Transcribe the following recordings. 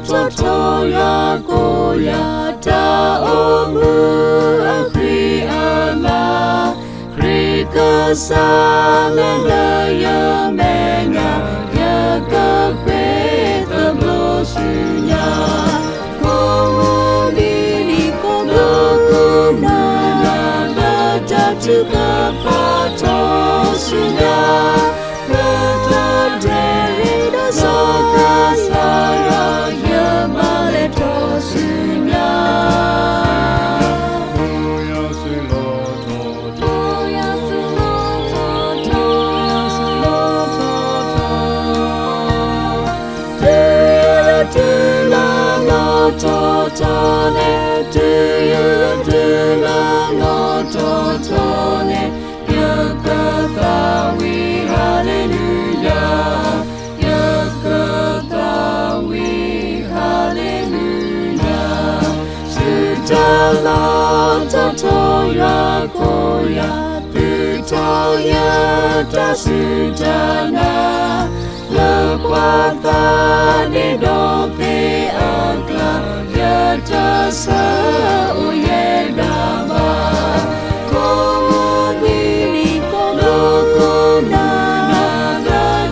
cho ya cô ya ta ô mưa khi ala khi cơ xa lên lời ya mẹ nhà ya cơ khỏe tâm lô sư nhà cô đi cô cô na na cha chữ cơ pa cho sư nhà ta sư cha na lơ qua ta để đo kê akla ya ta sa u ye da ba ko ni ko na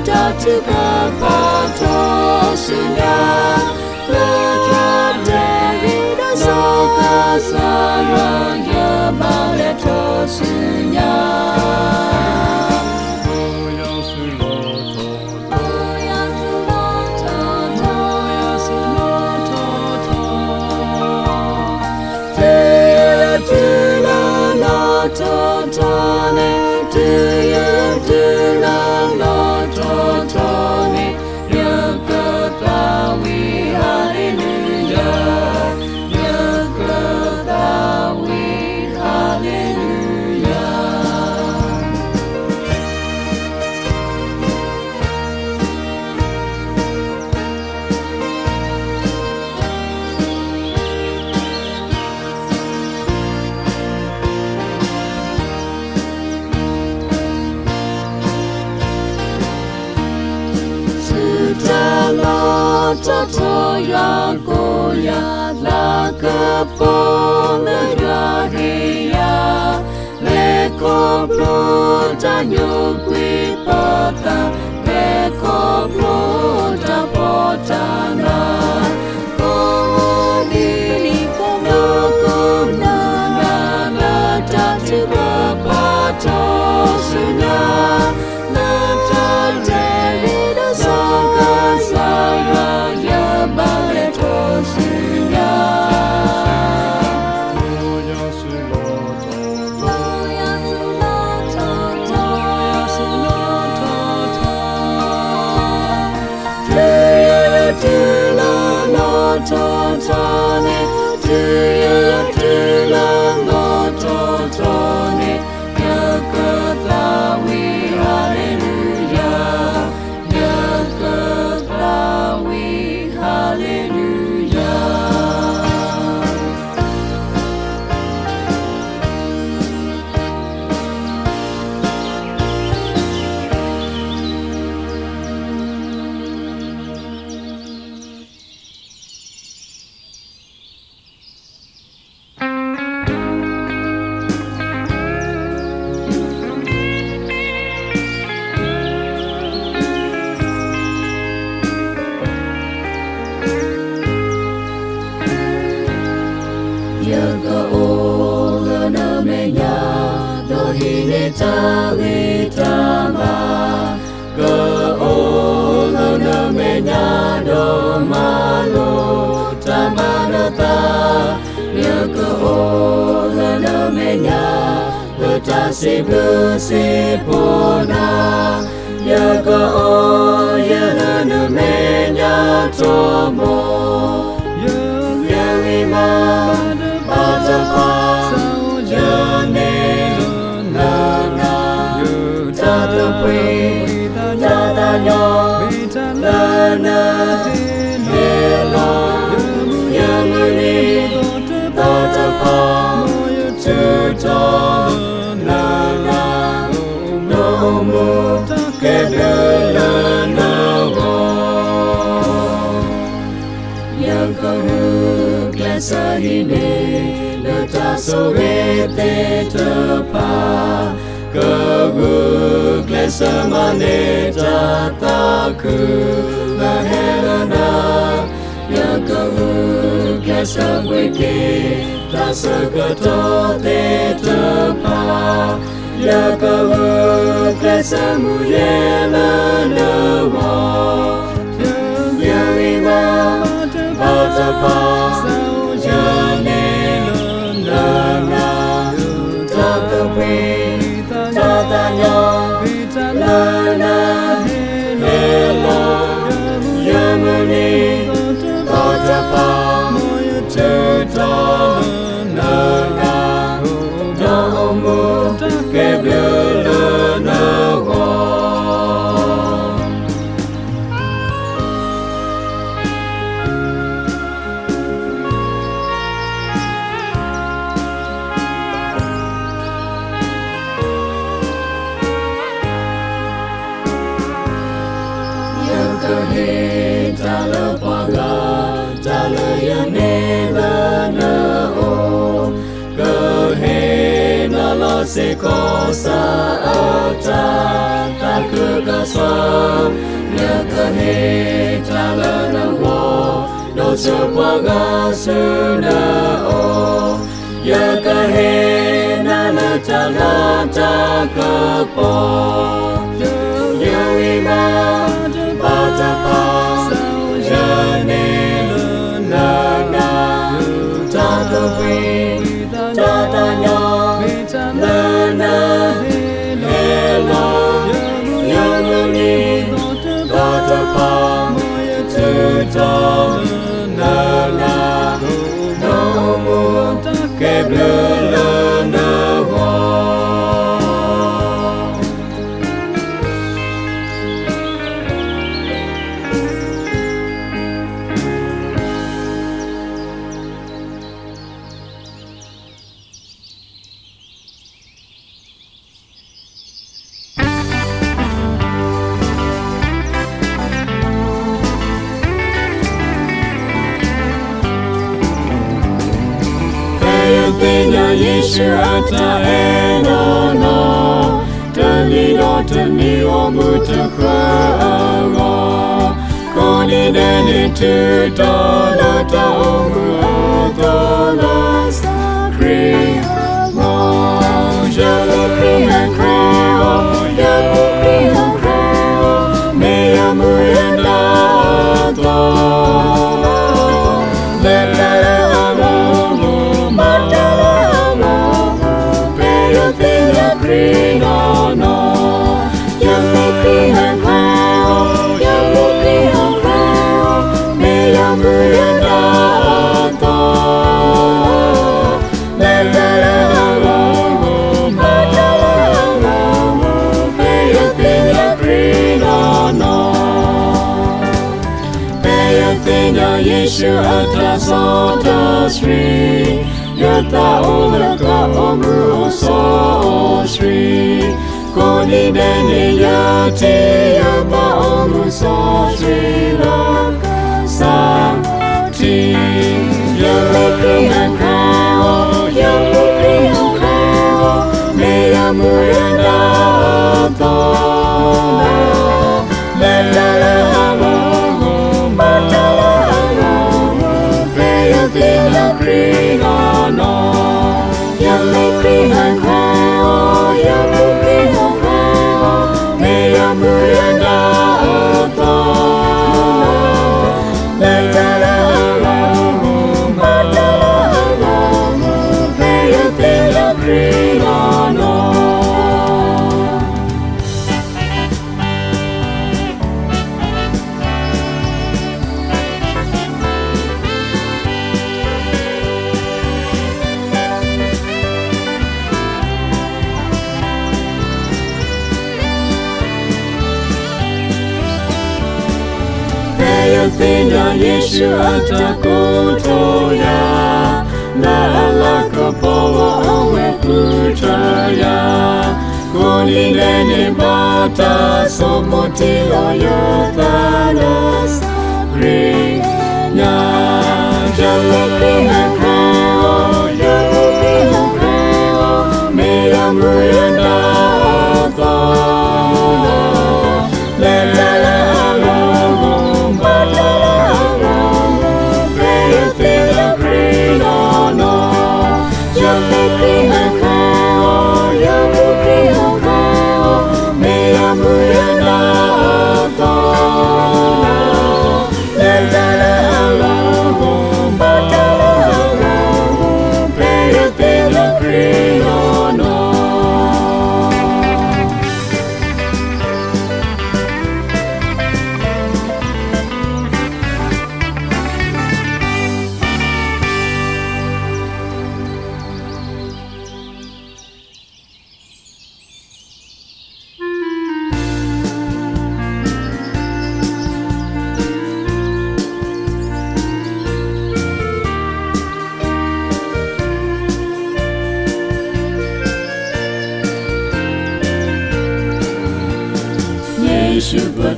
ta tu ka pa to su na la ta de da so ka sa ra ya ba le to su nya ya cô ya la cơ po le ya he ya le ko plo ta nyo quy po ta le ko plo ta na ko ni ko na ta tu pa to su na na ta de da so ka sa ya ba le to su nya ta li ta ma go o lo na me nya do ma lo ta ma na ta ya go o lo na me nya lo ta si bu si po na ya go o ya na me nya to mo ya li ma ba ta pa ya ne la na he la ya ni ta ta pa tu ta na no mo ke la na wo Yakahu glasa hine Leta sorete tepa Kagu glasa maneta taku Lahelana Yakahu glasa wiki Tasakato te tepa Yakahu glasa muyela nawa Yawiwa Batapa Jane Lana Takapi Tatanya Lana Hela Yamuni Batapa Tuta Lana Domu Keblu Lana Tala paga, tala yanela na o. Kahe nala se kosa ata, taku kaswa. Ya kahe tala na wo, no sepaga suna o. Ya kahe nala tala takapo. Ya wima batapa. Tatanya Lana Hela Yamuni Batapa Tuta Lana Nomu Keblu Lana Yeshu ata enono Tanido tani omuta kwa Koni deni tuta Lata omu atola Kri mo Jalu kri and kreo Yaku kri and kreo Meya muyenda ato Leta no, no, yummy cream and creo, yummy cream and creo, me yummy and ato. Let the love, pay a thing a cream, no. Pay a thing a Yeshu ata sota sri. Yata olaka omu so shri Koni deni yati yapa omu so shri Laka sati Yamukri and kreo Yamukri and kreo Meyamu yenda ato Lala amo Batala amo Peya tina krina Yummy cream and creo, yummy cream and creo, me yamuyenda ato. Letala alamu, batala alamu, me yatina krina no. Tenya Yeshu atakutoya Na alaka powa awe kutaya Kuni nene bata somotilo yotana Sabri nya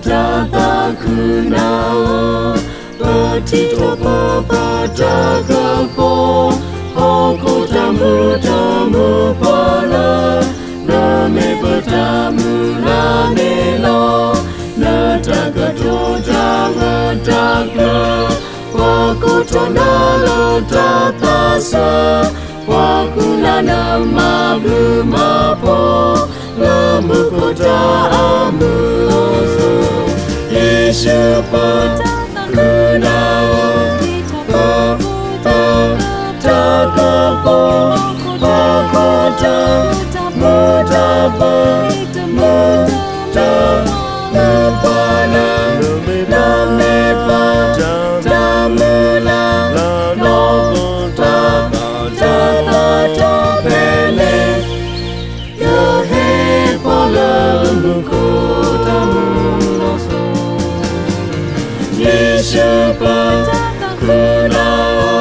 tata kunao Petito pada kepo Oko tamu pala Name bertamu lamelo Netaga dodaga dagla Waku tonalo tatasa Waku nana mablu mapo Lambu kota amuloso Yesu kunao Takapo Pakota Mutapa Mutapana Namepa Tamula Nopota Tapele Yohe Pola Mukota Muloso Yeshupa Kunao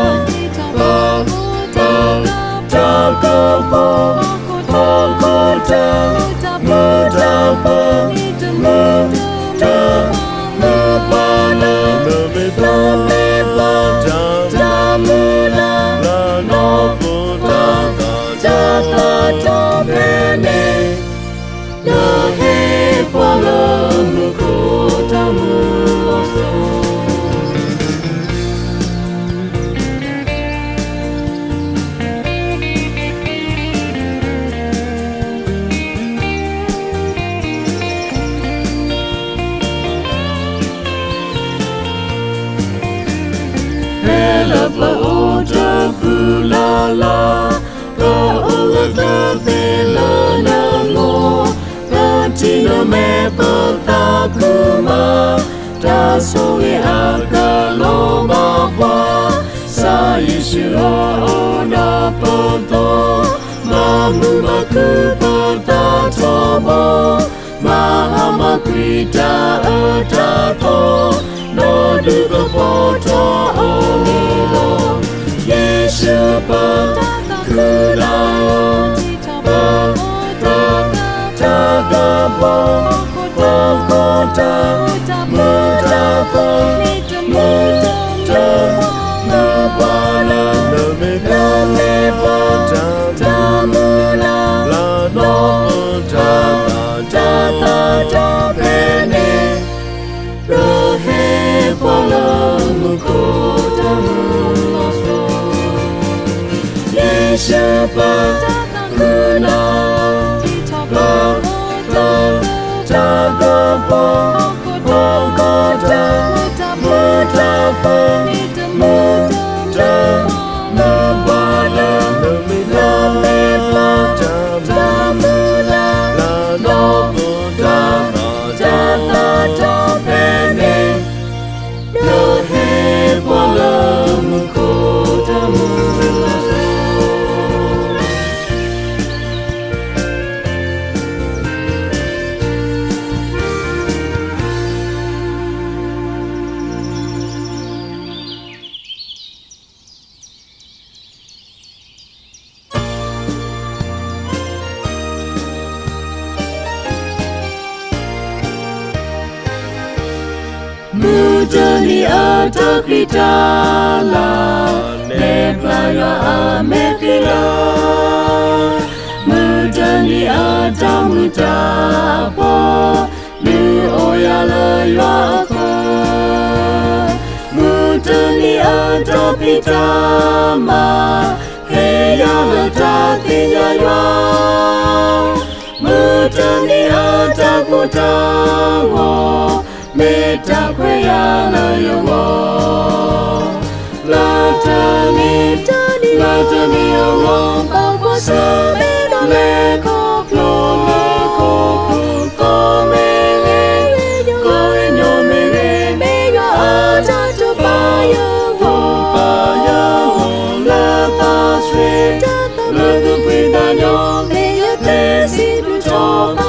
Takapo Pakota Mutapa Mutapana Namepa Tamula Nopota Tapele Yohe Pola Mukota Muloso Pa uta kulala Pa uga kapela namo Pa tino me pa takuma Ta soe akalo mapa Sa Yeshua ona poto Mamu maku pa tatomo Mahamakrita atato No duga poto omilo Yeshupa kunao Takapo Pakota Mutapa Mutapana Namepa Tamula Nopota Tapene Rohe Pola Mukota Muloso Yeshupa kunao Takapo Pakota Mutapa Mutapana Namepa Tamula Nopota Tapene Yohe Pola Mukota Muloso Mutani atakritala Neplaya amekila Mutani atamutapo Lu oyala yaka Mutani atapitama Heyala tatinya ywa Mutani atakutawo Meta kweyana yowo Latani yowo Pampasa Leko plo Komere Koenyo mere Meyo atatu payawo Lata swe Lagu pindanyo Meyo tesi Plutoka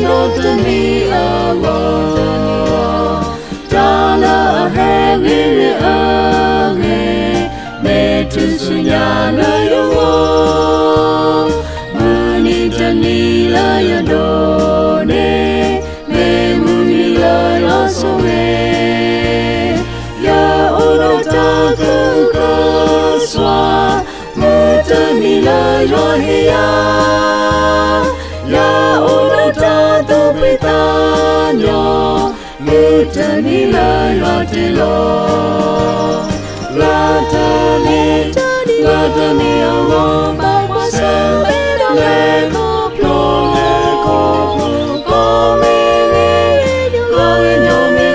Notani awa Tala aheri metu sunyana yuwa ya do ne me muni la yo so e ya ora ta ko swa mutani la yo he ya ora ta to pitanyo mutani la yo te lo la ta ni awo ba kwa se le ko plo ko me ko nyo me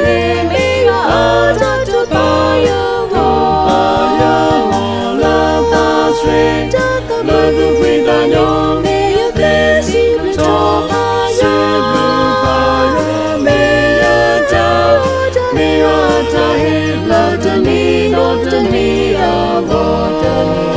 a ta to pa yo la ta sre la tu pita nyo me yo te si to se pa yo me ta he la ta ni no ta ni awo ta ni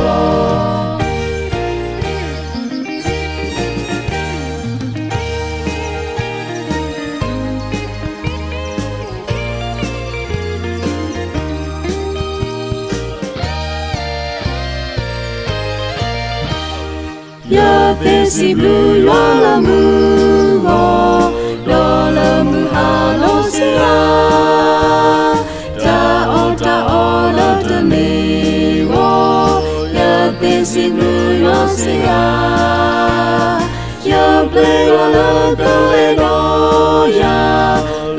ya te si blue yo la mu do la mu ha lo se ta o la te ni ya te si blue yo se ya ple yo la ko le do ya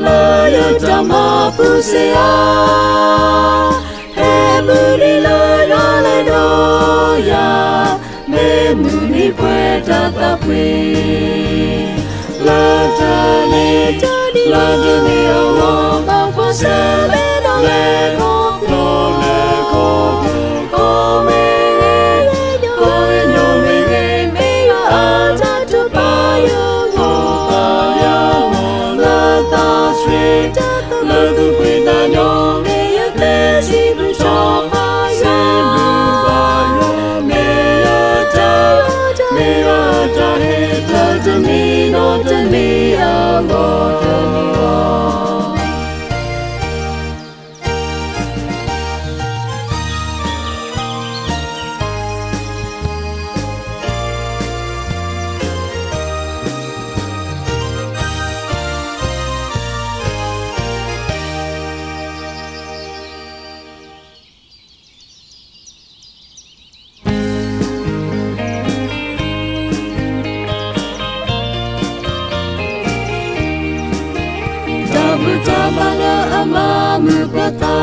la yo ta ma pu se he mu ni la yo le do ya me muni pueta tapui la tani awo ba kwa se le ko me nyo me a ta tu pa yo la ta sri la tu pueta nyo me ya te si bu cho pa yo not to me, oh Lord, tell me all. Mutamala ama mupata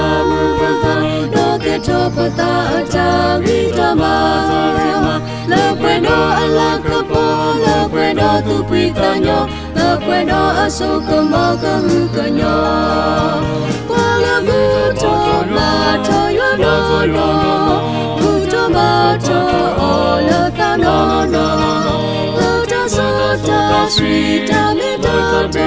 do ke topata atari tama le bueno ala kapo le bueno tu pitanyo le bueno asuka moka hukanyo wala muto mato yo no muto mato ola tanono luta sota sweeta mitato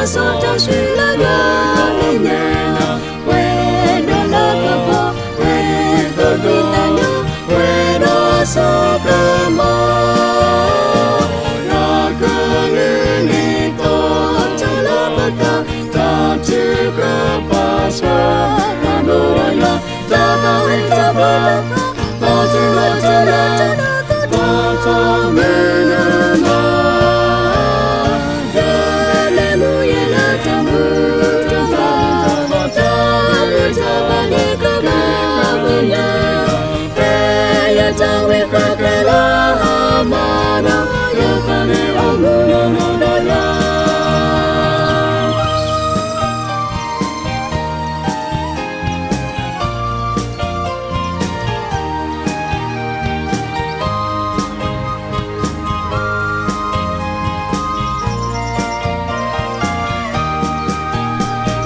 Sota swila ya menya Wendo la kapo Wendo pitanyo Wendo sokamo La kalini to Chala pata Tatuka paso Pandolanya Tatawi tata Tatuka tata Tata menema Tawe kakela hamana yokane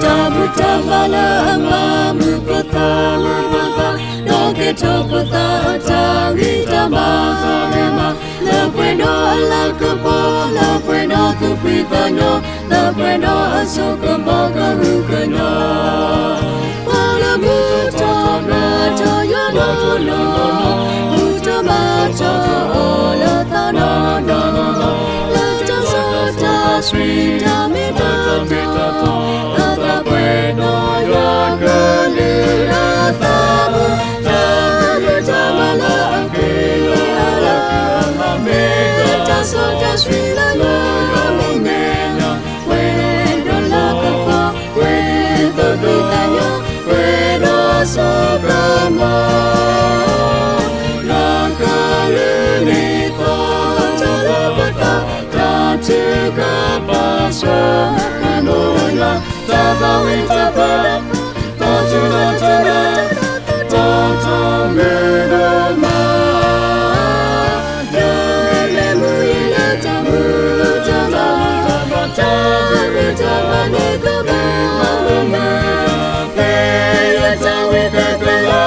Tabutamana amamukota mukota Doke topota otangita mazarema Le bueno la kupo, le bueno kupitano Le bueno asuka boga hukano Wala buta mato yono Buta mato ola tanana Lata sota srita mitato Lata bueno yagalila tamu Tamu tamala akila Lata sota srita yamina Bueno la kapa, bueno kitanya Bueno sobrama Nakalunito talapata Tatuka paswa Kanoya Tatawitapa Tatuna Tatamedama Yalemuila tamutama Tamitama nekaba Peya tawikakala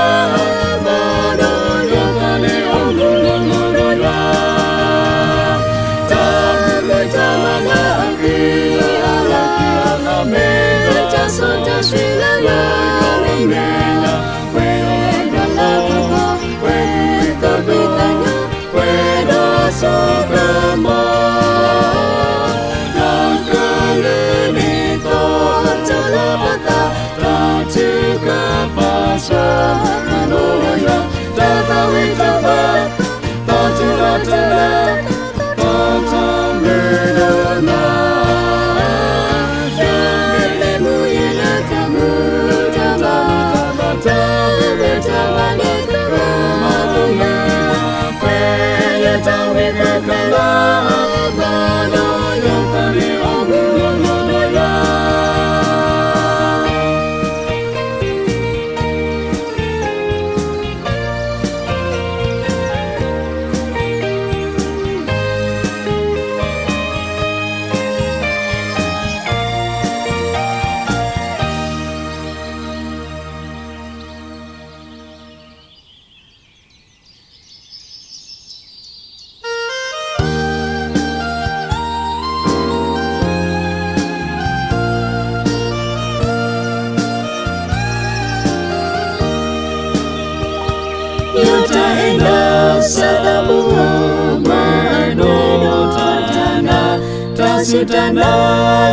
Sutana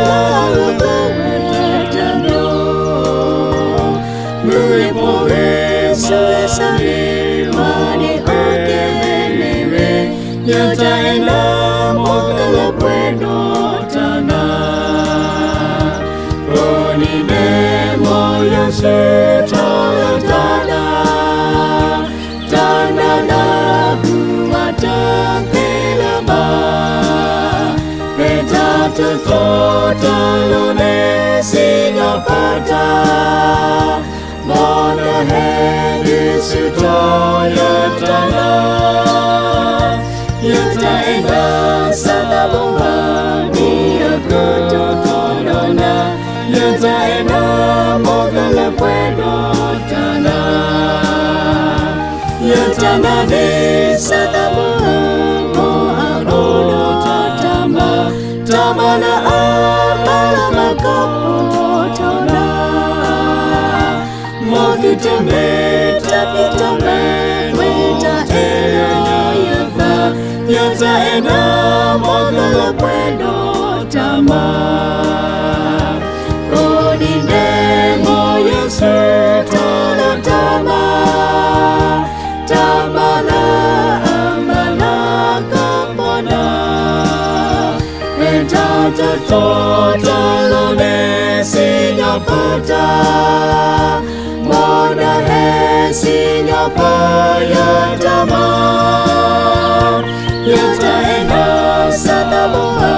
lalu bertemu Muripohe suesani mani oke menewe Yata ena mogala bueno tana Roni nemo yusutala tana Tana na huatangkelaba Totalone sinapata Mona hedi sitoyatana Yataina sanabuha Niyakototonona Yataina mogala puedo tana Yatana de sanabuha Mo'arono tatama Tamana amala makapotona Mokutame tapitame Wita ena yata Yata ena mogala puedo tama Kodi nemo yasutana tama Tamana amala kapona Tata totalone sinyapata Mona he sinyapaya tama Yata ena satamoha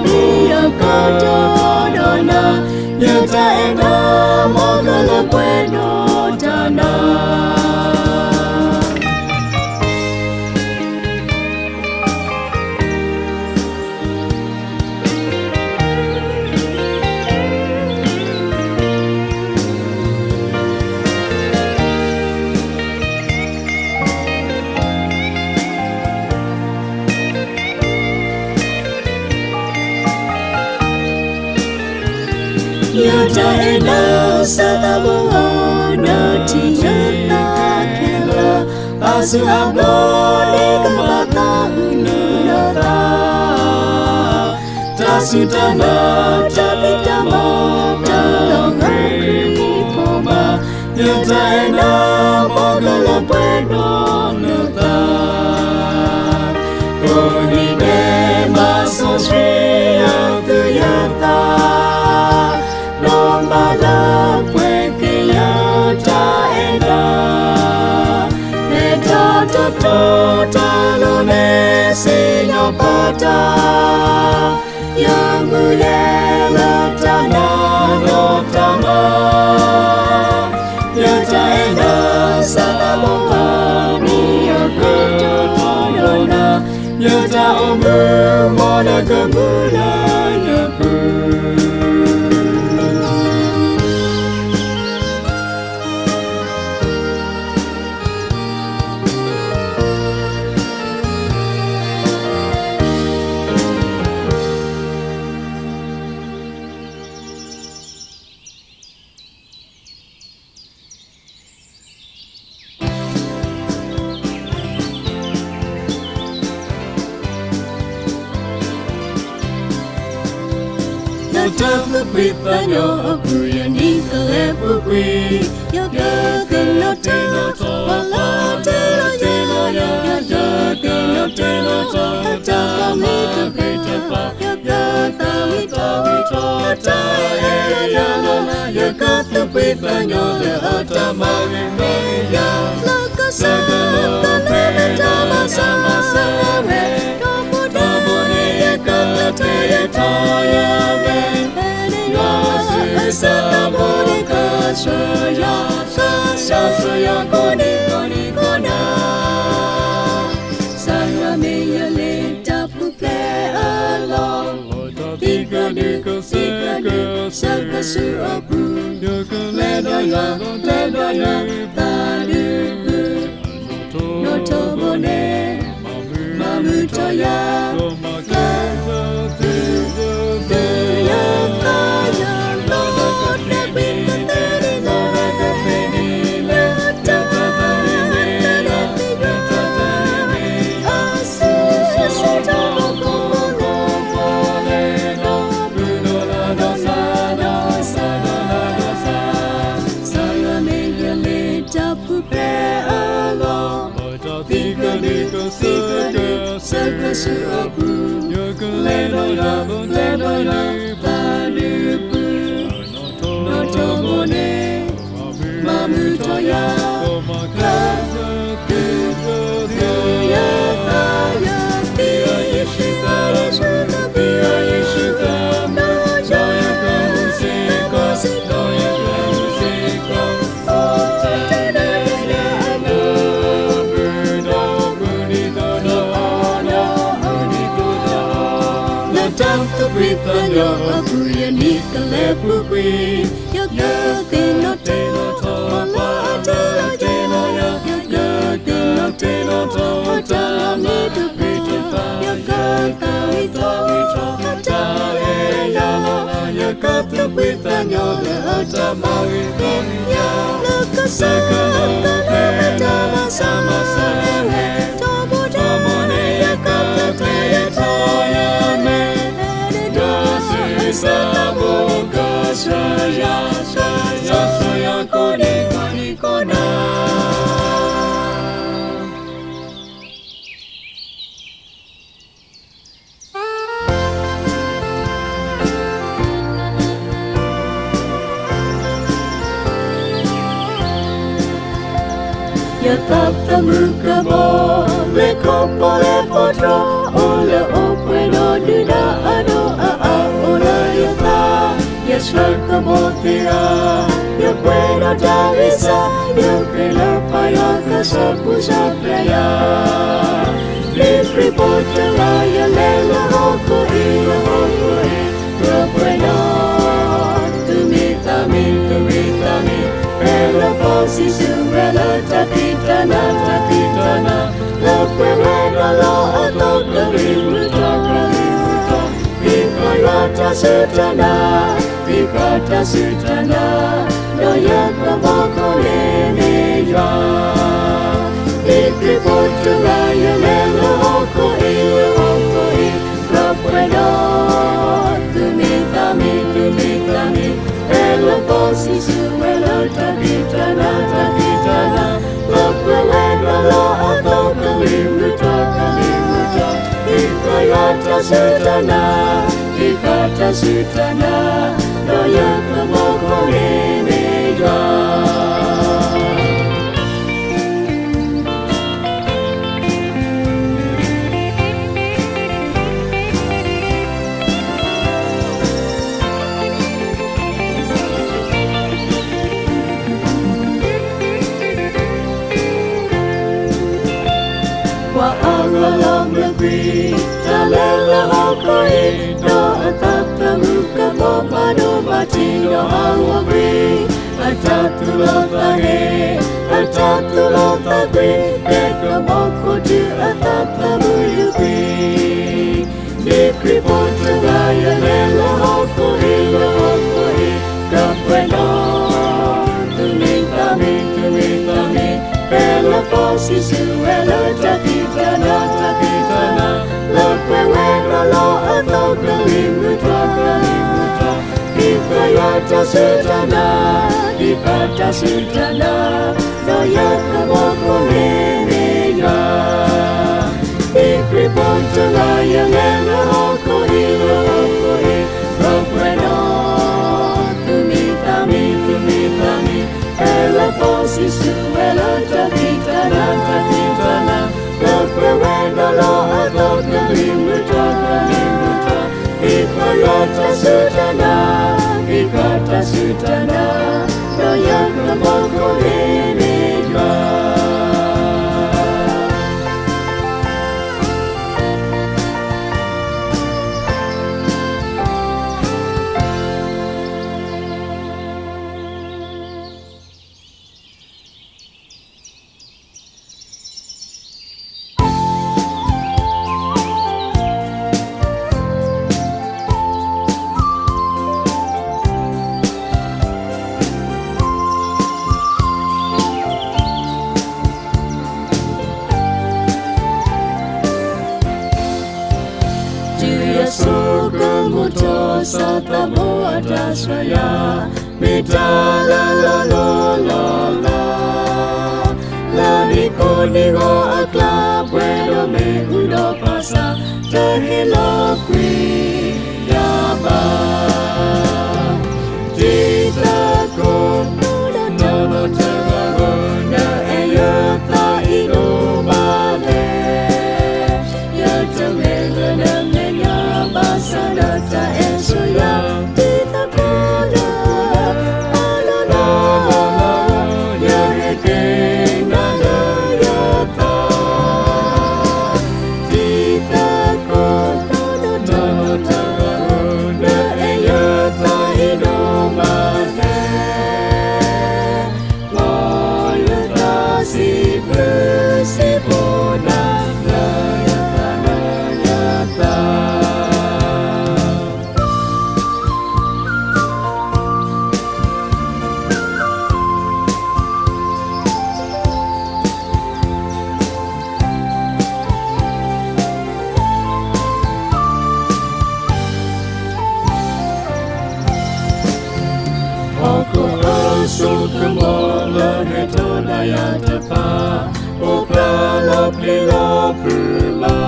Niyakotodona Yata ena mogala bueno tana Yo ta ena satabo na ti ta kela asu ablo le kamata na ta tasutana tapitama talongri poma yo ta ena mogala bueno na ta koni de maso sri atuyata Lombala pueke yata ena Neta toto talone sinya pata Yang mulia tana notama Yata ena salamoha miyaka tolona Yata omu mona kemula yapu Tapu pita nyo puya ni kale pukui yo ke no te no to wala te no ya yo ke no te no to ta mi te pita pa yo ta mi to ta ya na yo ka tu pita nyo le ta ma mi ya la ka sa ka na me ta ma sa me to mo ne ya ka te ta ya Sabore kasya koni kona Saya meyale tapu play along Tiga saka su apu Ledaya taduku Noto bone mamutoya Saka su apu Ledaya taduku Noto bone mamutoya Yo akuya ni kale pukui yo ke no te no to wala te no ya yo ke no te no to ta mi tu pita pa yo ta mi to ta ya na yo ka tu pita yo le ta ma ya lo ka sa ka ta ma sama sa to mo ne ya ka te ya me Sabore kasya koni kona Ya tata muka bo le kopo le potro ole opuedo duda ado Shaka botea, yo puedo darisa, yo que la payaka sa pusa playa. Libri potela, yo lela hoko e, yo puedo. Tu mita mi, ela posi suela takitana, la puedo la atoka limuto, Ikoyata sutana. ikata sutana Doya kaboko lemeja Ikripoto raya lelo hoko i Rapweno tumitami Elo posi suelo takitana Rapweno lo ato kalimuta Ikata sutana Doya kaboko lemeja Wa alam negeri Talela hokoi Do atata muka Bopa do bati do hawabri Atatu lotahe Deka boko du atata muyubi Dikri ponta raya lela hokoi Kapweno Tumitami Ela posi suelo takitana Lapweno lo ato kalimuta Ikata sutana Doya kaboko lemeja Ikri ponta raya lela hokoi Lapweno tumitami Ela posi suelo takitana Lapweno lo ato kalimuta Ikata sutana Doya kaboko lemeja Satamo adasraya Midala la la la la La nikonigo akla Puedo me udo pasa Tehilo qui yaba Tita kon Nono terraro Na eyota ino male Yata mele na menya Basa nata Soya tita kola alala ya hekena ya ta tita kola na eya ta inomane moya ta si bona ya ta Sukamola hetona yatapa Opralo plilo pula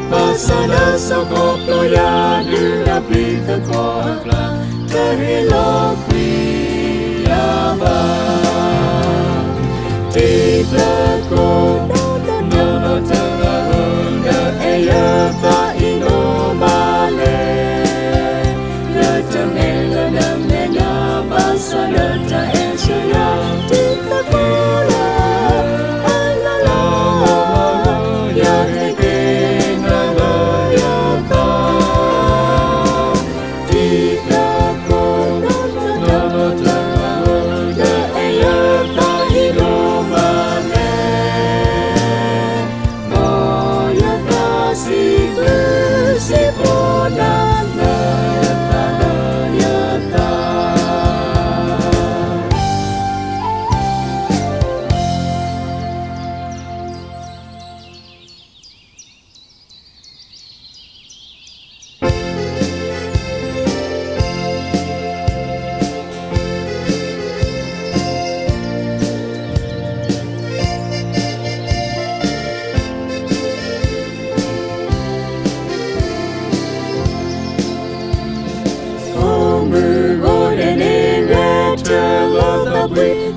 Pasana sokoplo ya Dura pita koakla Tahilo priyaba Tita ko Nono tarahunda Eyata inomale Yata mela namenya Sanata esaya tita kola alala ya hekena ya ta tita kola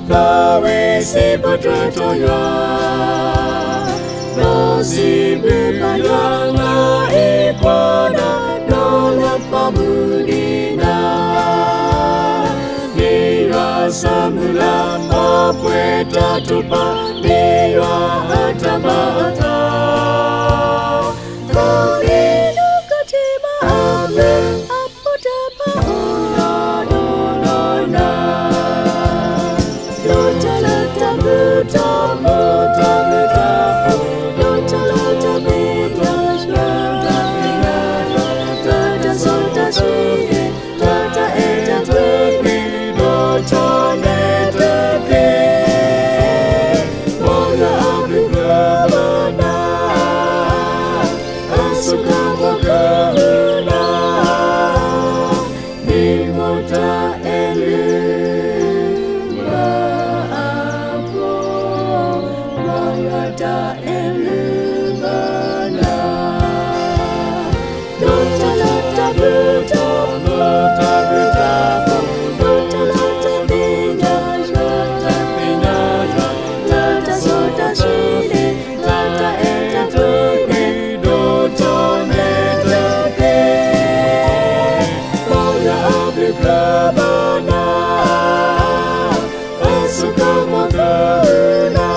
tawe si putra toya no si bupaya na ipada no lapamudina nira samula apweta tupa nira atabata Kodinu katima ame aputapa una no no na Lota lota buta buta buta Lota lota buta lota buta Lota sota shire Lota eta tupi Lota neta pe Mola abri brabana Asuka wakahuna Nimota elu Mangata elubana Lota lota buta Lota buta Lota lota bina Lota bina Lota sota shire Lota eta tupi Lota neta pe Mola abri brabana Asuka wakahuna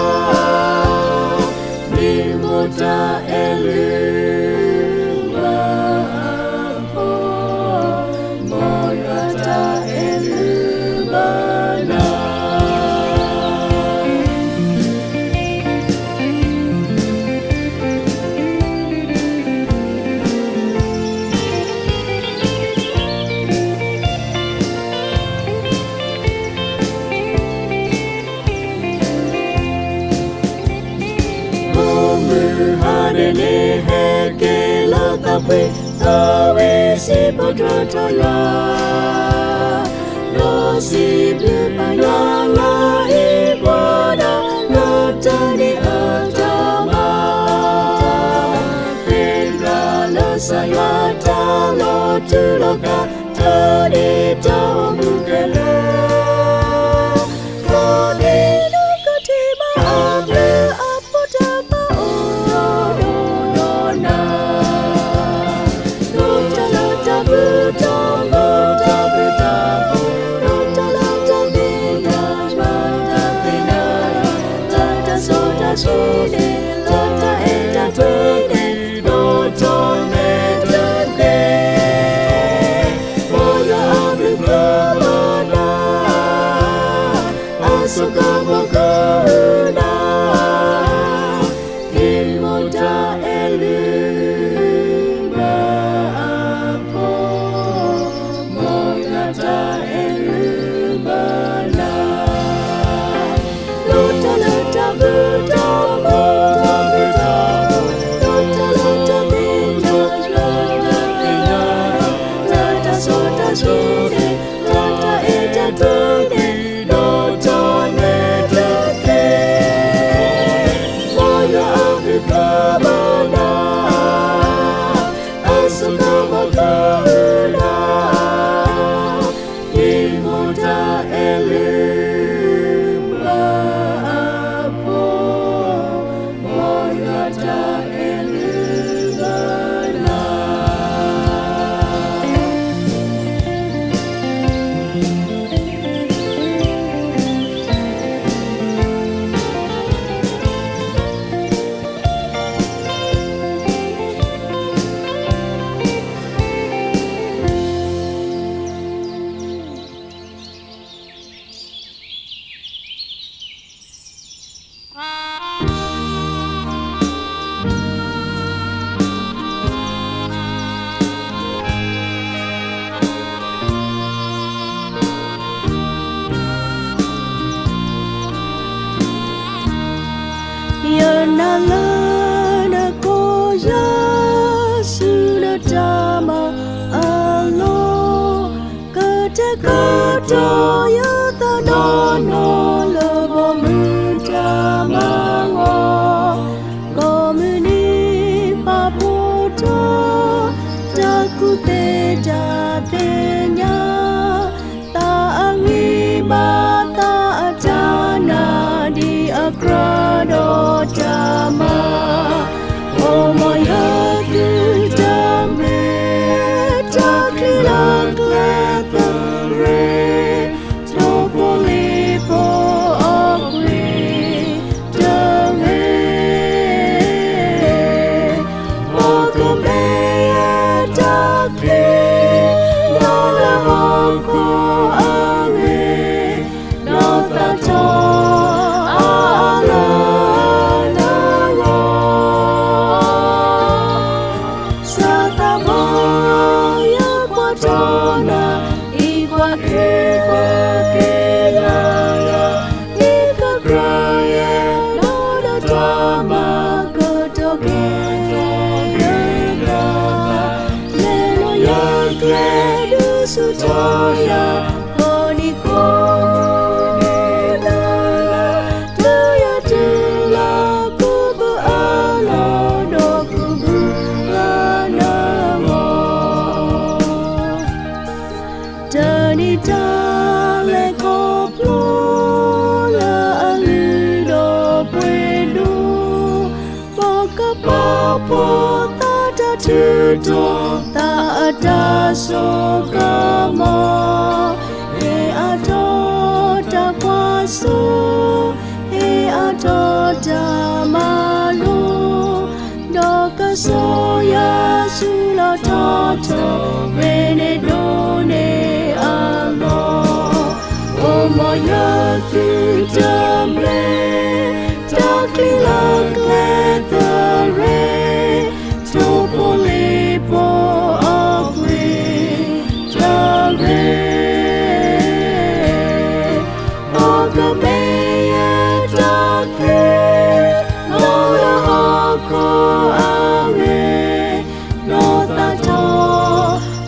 Nimota eluma apo Moyata elumana Hadene heke latape tawe si putra toya no si bupaya la ikwada no tani atama Pendra lo sayata lo tuloka tani tamukele Kodinu katima ame aputapa Shine, Lota eta tupi, Lota neta pe Mola abri brabana Asuka wakahuna Nimota eluma apo Moyata elumana Lota lota buta Yanalana koja sunatama alo katakata yatanono lobo mutamango komuni paputo takute jatenya ta angi mata Tak ada sogamo atau tak kuasa atau tak malu doka soya sulo toto venedone amo omoya kudamre taklilak letere topole po akwe jare agameya takre lola ako ame no tato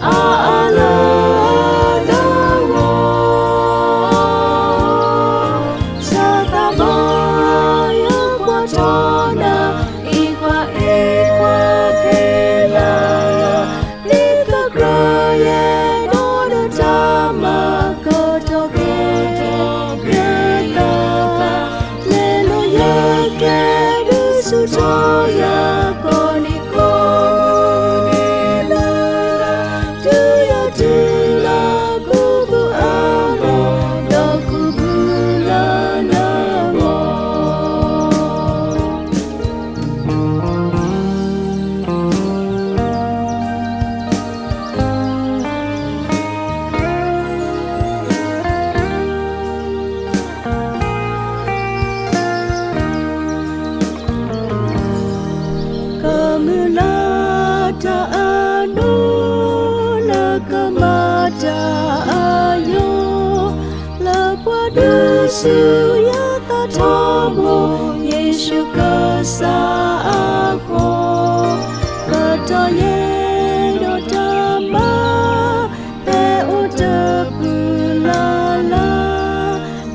aala dawo sa tabaya kwatona ikwa Suya tatomo Yesu kasako katoye do tama pe utapulala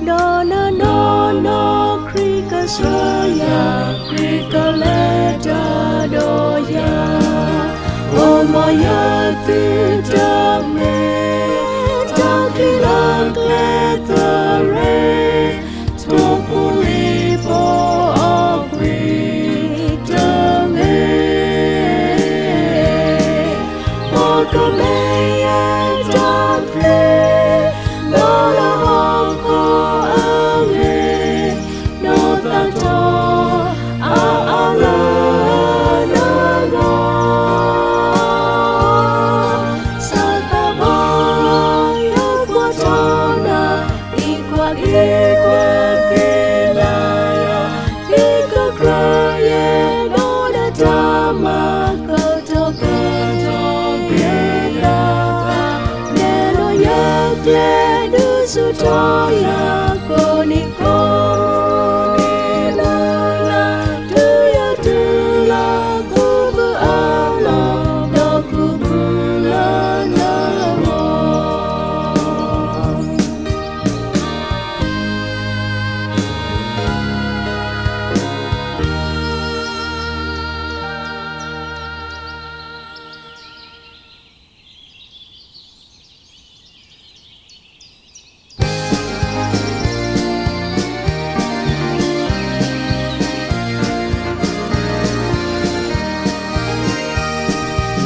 dona nono krika swaya krika leta doya omoya tudame takilang letere Sutoya koniko nilala tuya tula kubu ala dokubula namo.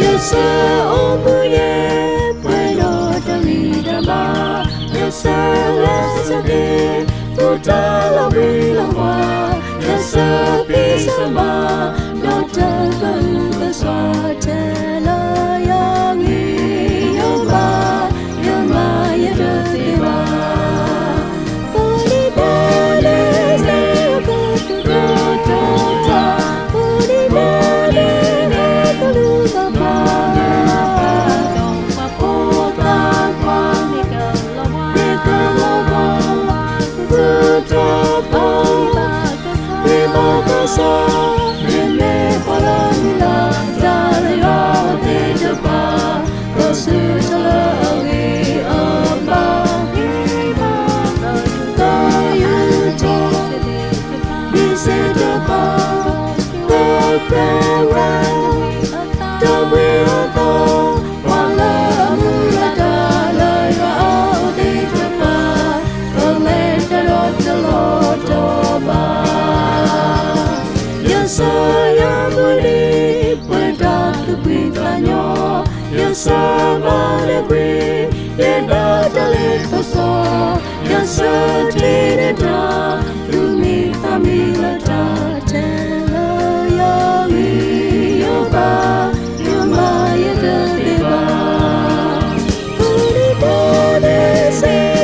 Yasa omuye puedo tamidama Yasa lesade tutala wilawa Yasa pisama dota kalukaswa tela yangi yama yama yadatiba Bali bali zeko kutota Bali bali zeko sa me me paramila dalayo te japa kasu chalagi aba ta yu to bi se japa ta pra ta we ta wala mula dalayo te japa kale jalo toba saya beli pada kepitanyo ya sama negeri ya dadale koso ya sedih dah rumi tamila tela ya yoba yoma ya kedeba uni bole saya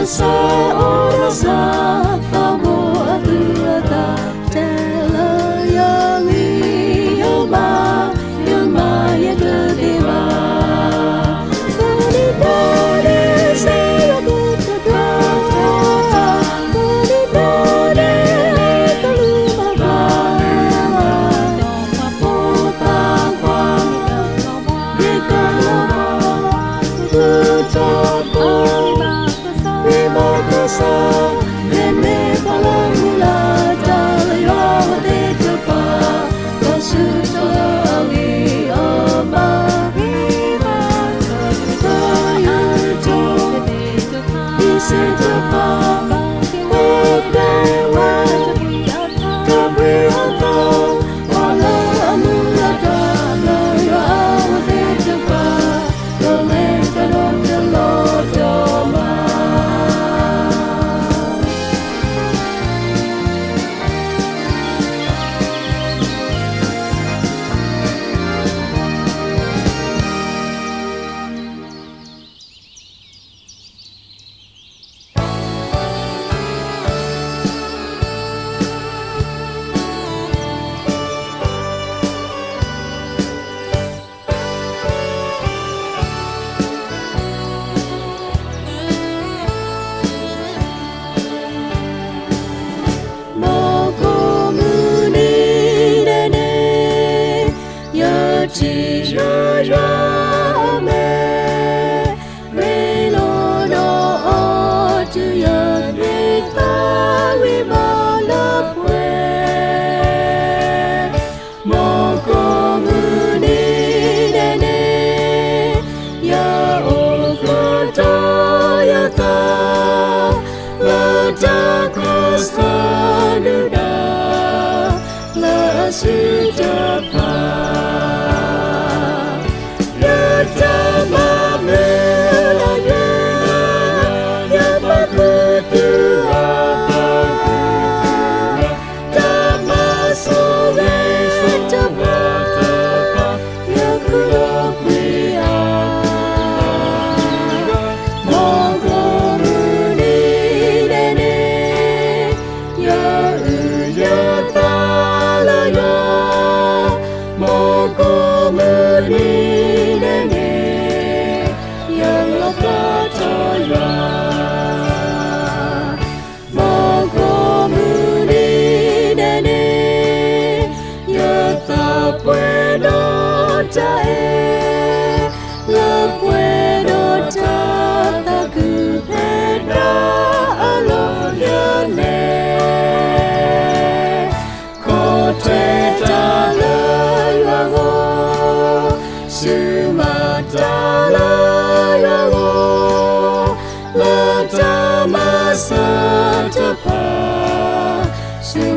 sa ora sa tabo atuata tela yali yoba yoma ya kedeva body body say a good body body kaluma ba pota kwa Sa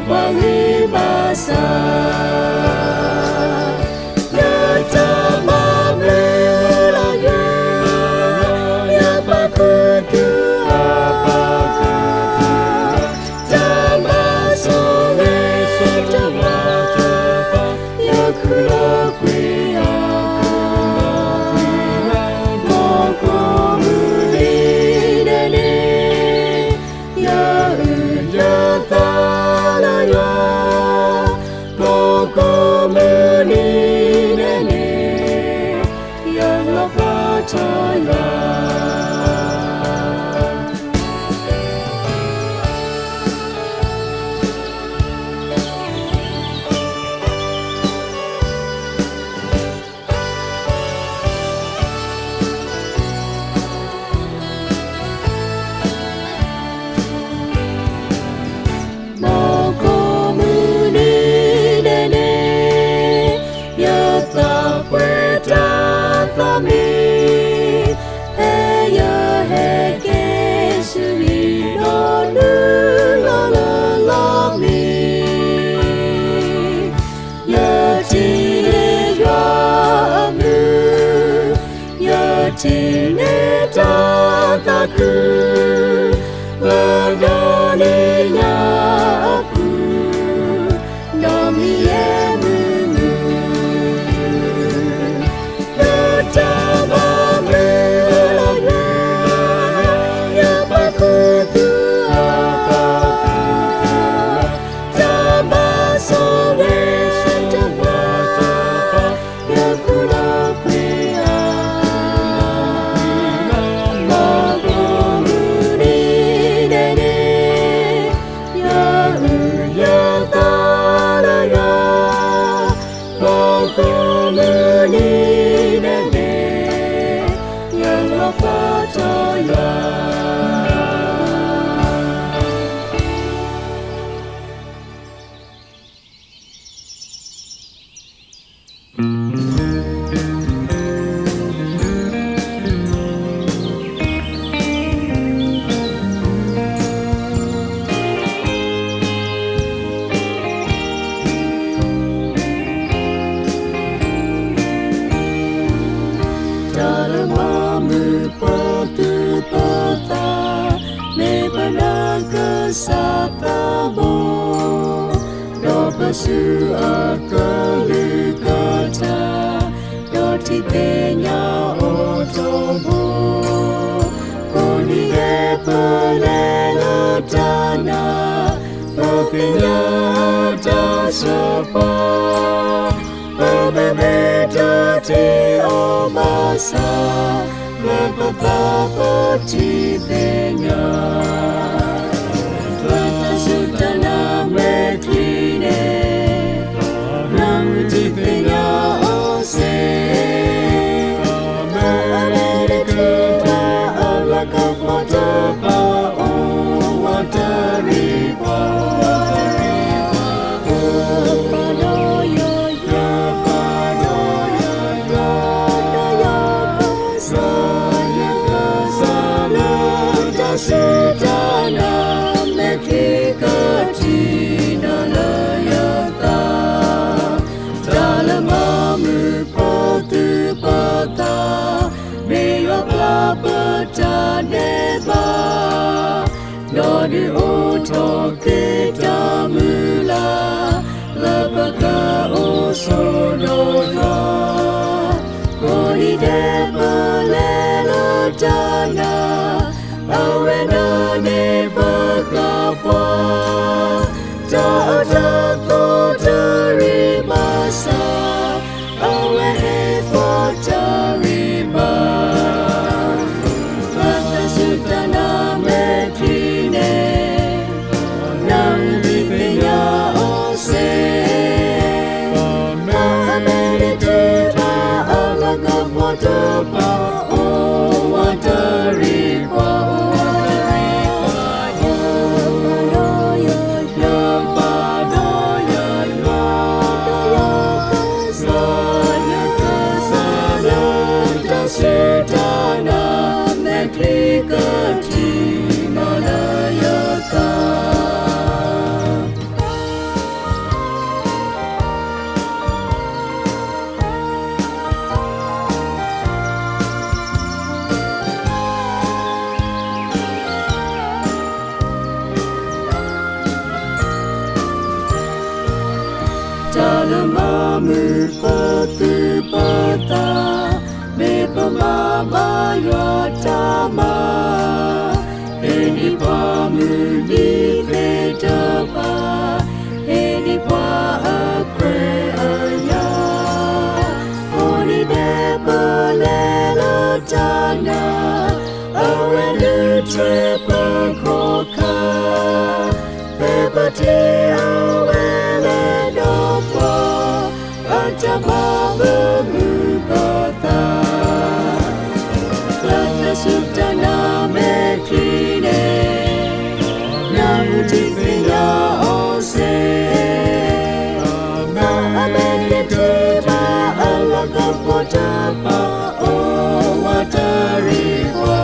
wangi basah nyata mamilanya ya pakutu apa tama sore tama ya kulakwi Aku berdaninya aku demi emu betapa melanya ya pakutu apa tambah sore tambah ya kulakwi Su akali kata doti penya otobo koni epelelo dana pepenya dasapa pebebe doti obasa lepetapa tipenya Tuata sutana metrine Di oto kita mula lepaka osodoga koni depelelo dana awena ne bakapa ta dari masa awe potari ba Tata sutana metrine Patu pata me pamama yotama eni pamuni petapa eni pa akre aya oni de palelo tana awenu trepa kroka pepati awele dopa ajama berubata Klana sutana mekline na utiknya ose na amende tema alaga potapa o watari kwa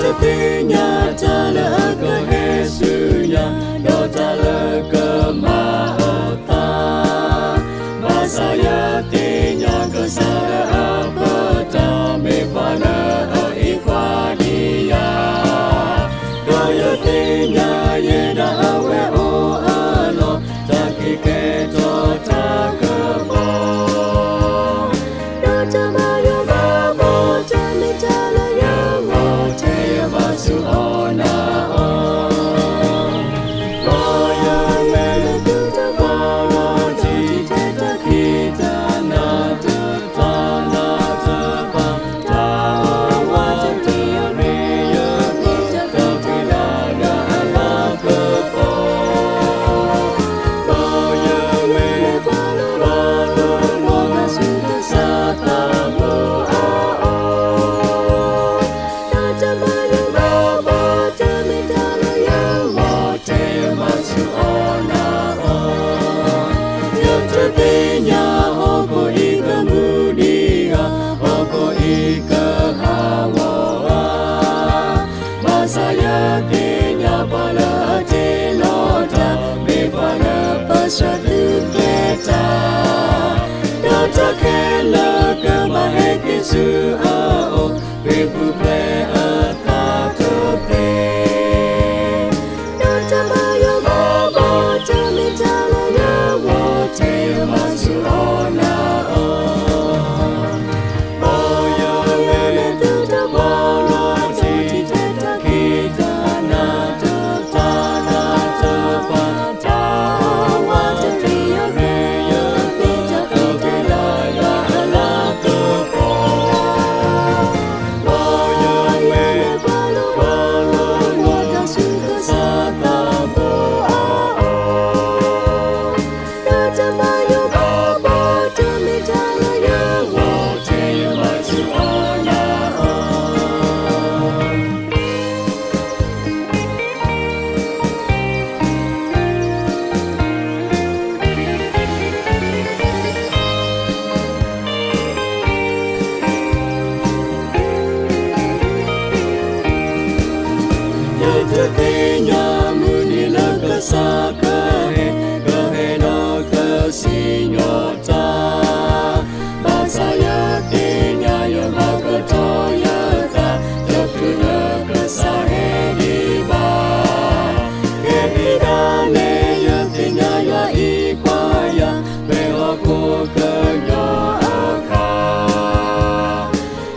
Sepinya tala ke Yesunya do tala ke Maota Masaya tinya ke sara apata me pana ikwania do ya tinya yeda awe o alo taki ke to takabo do tama yo babo tani tala to honor all. Loya mele tuta bala tita kita na tuta na tupa ta wata tia ria kita kapila ga ala kepo. Loya mele bala bala loga suta satamu ao. Tata bayu Masaya kenya pala telota me pala pasatu beta dota kela ke maheke su ao bebu ple atato pe dota bayo baba tami tala ya wote masu ona Kenya munila kasakahe kaheno kasinyota Basaya Kenya yo makatoyata Tokuna kasahe diba Kehidane yo Kenya yo ikwaya Behoko kenyo aka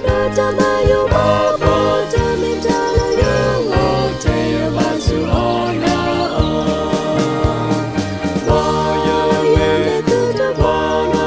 Natamayo babo tamintala yo Loya me tuta bala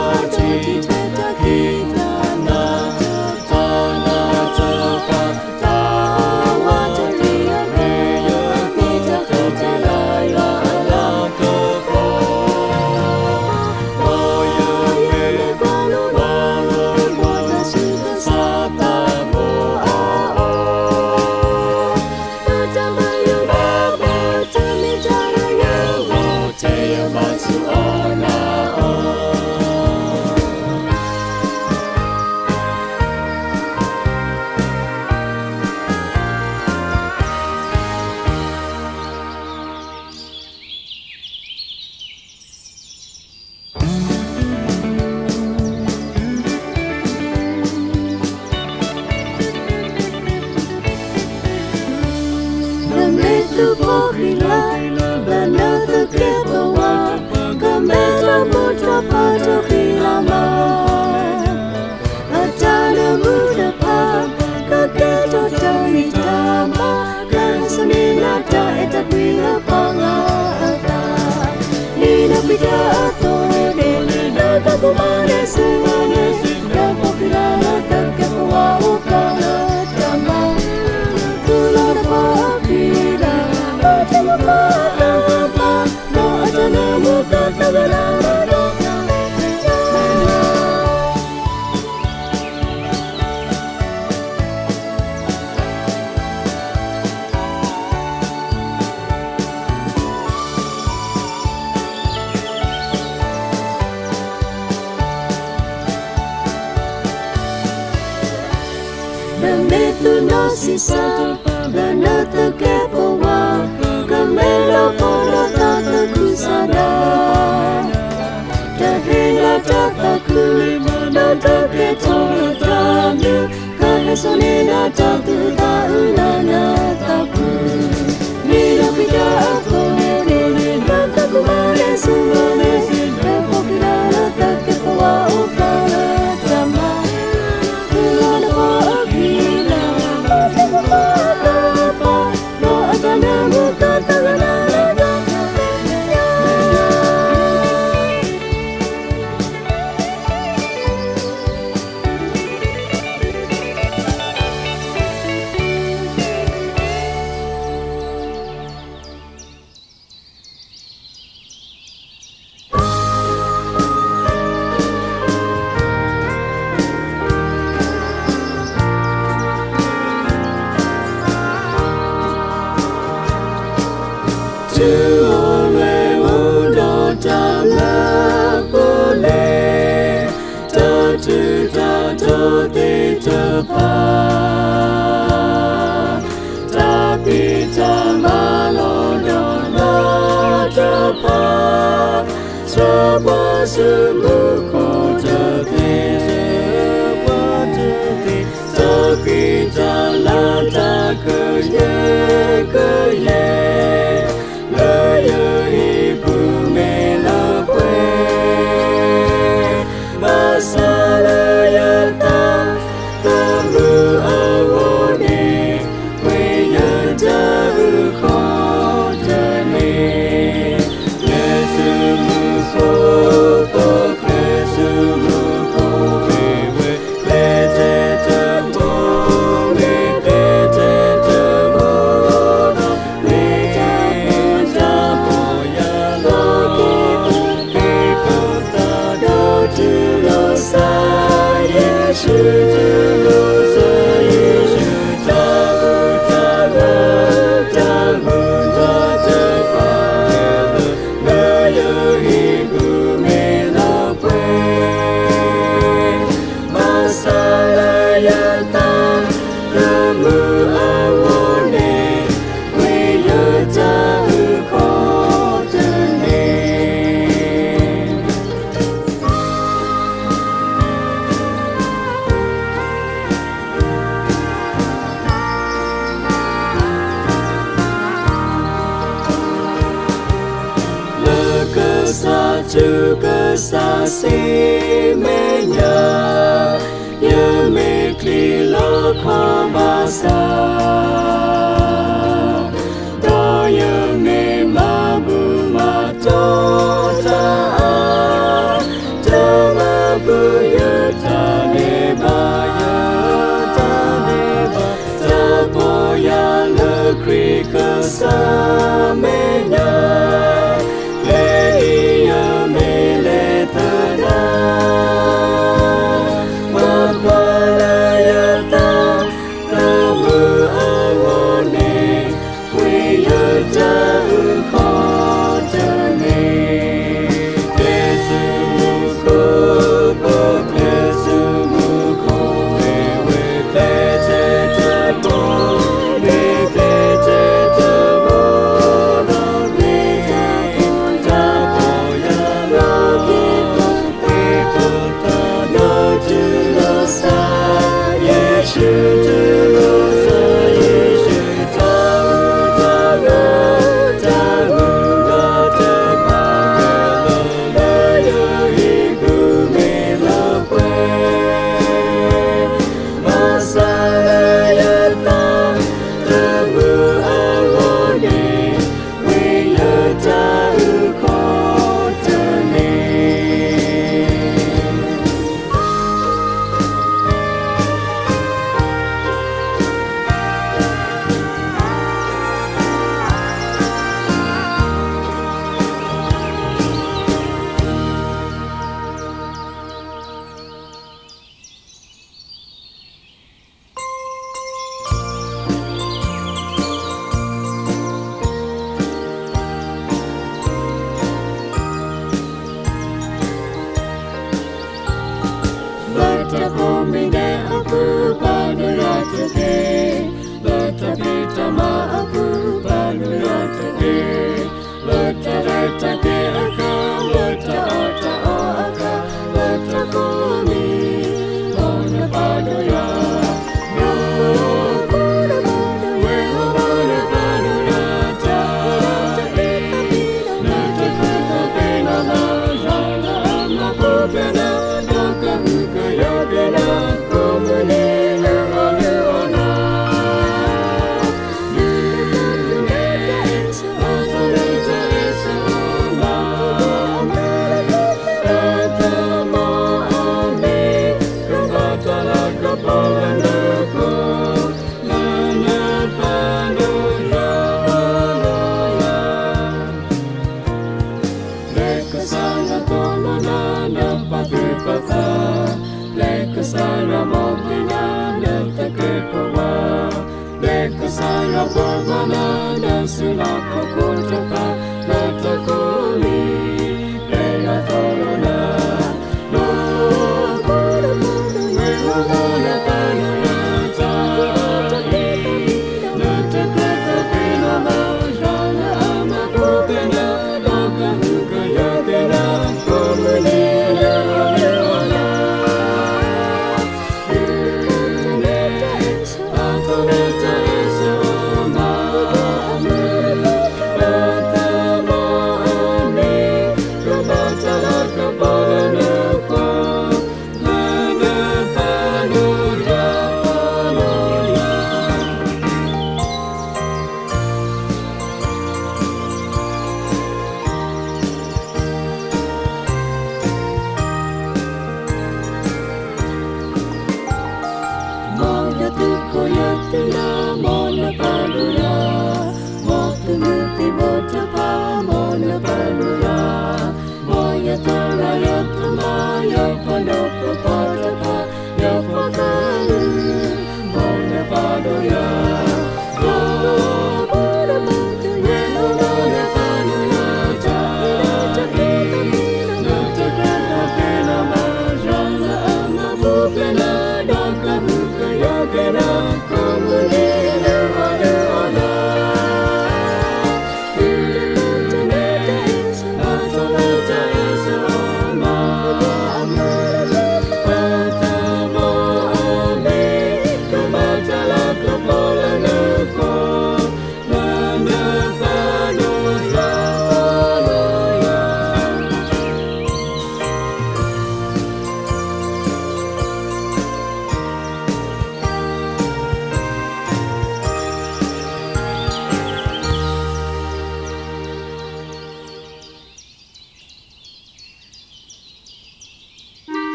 Demi tu no sisa Lana terkepawa Kamera kono tata kusada Dahena tataku Nata ketona tamu Kahesonena tatu taunana tapu Nina pija ako Nata kumare sumane Epokirana terkepawa Opana tama Kulana po akila No atana mutatagana Namu papa leka sara mokina natake pawa leka sara pavana nasula kokotapa natakoli pera torona no mehona panata natakata pina majana amakupena loka huka yatena komunila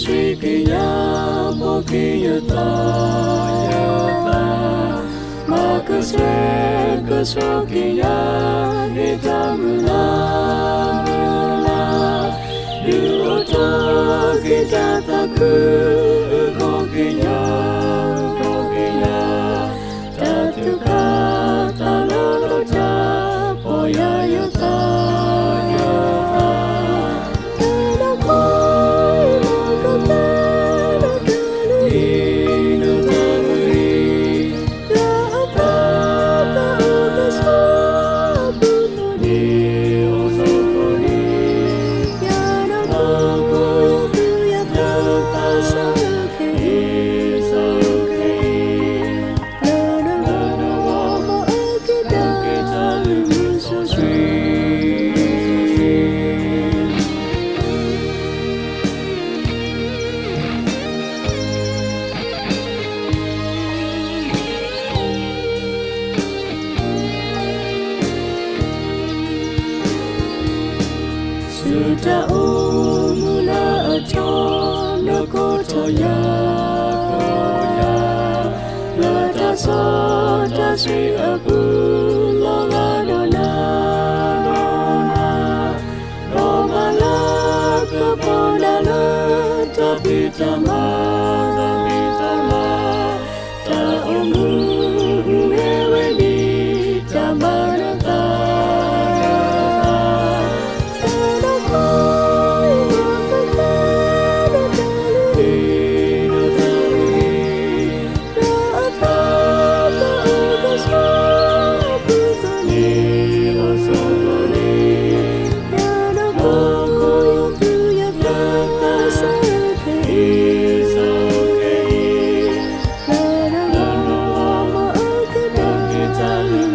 Srikiya bokiyata yata makasreka srokiya hitamuna duoto kita taku kokiya tatuka talorota poya yata Sudah umula aja kotoya koya lada soda sri abu loladona romala kapodana tapi tama ta omu wewe di tamanata It's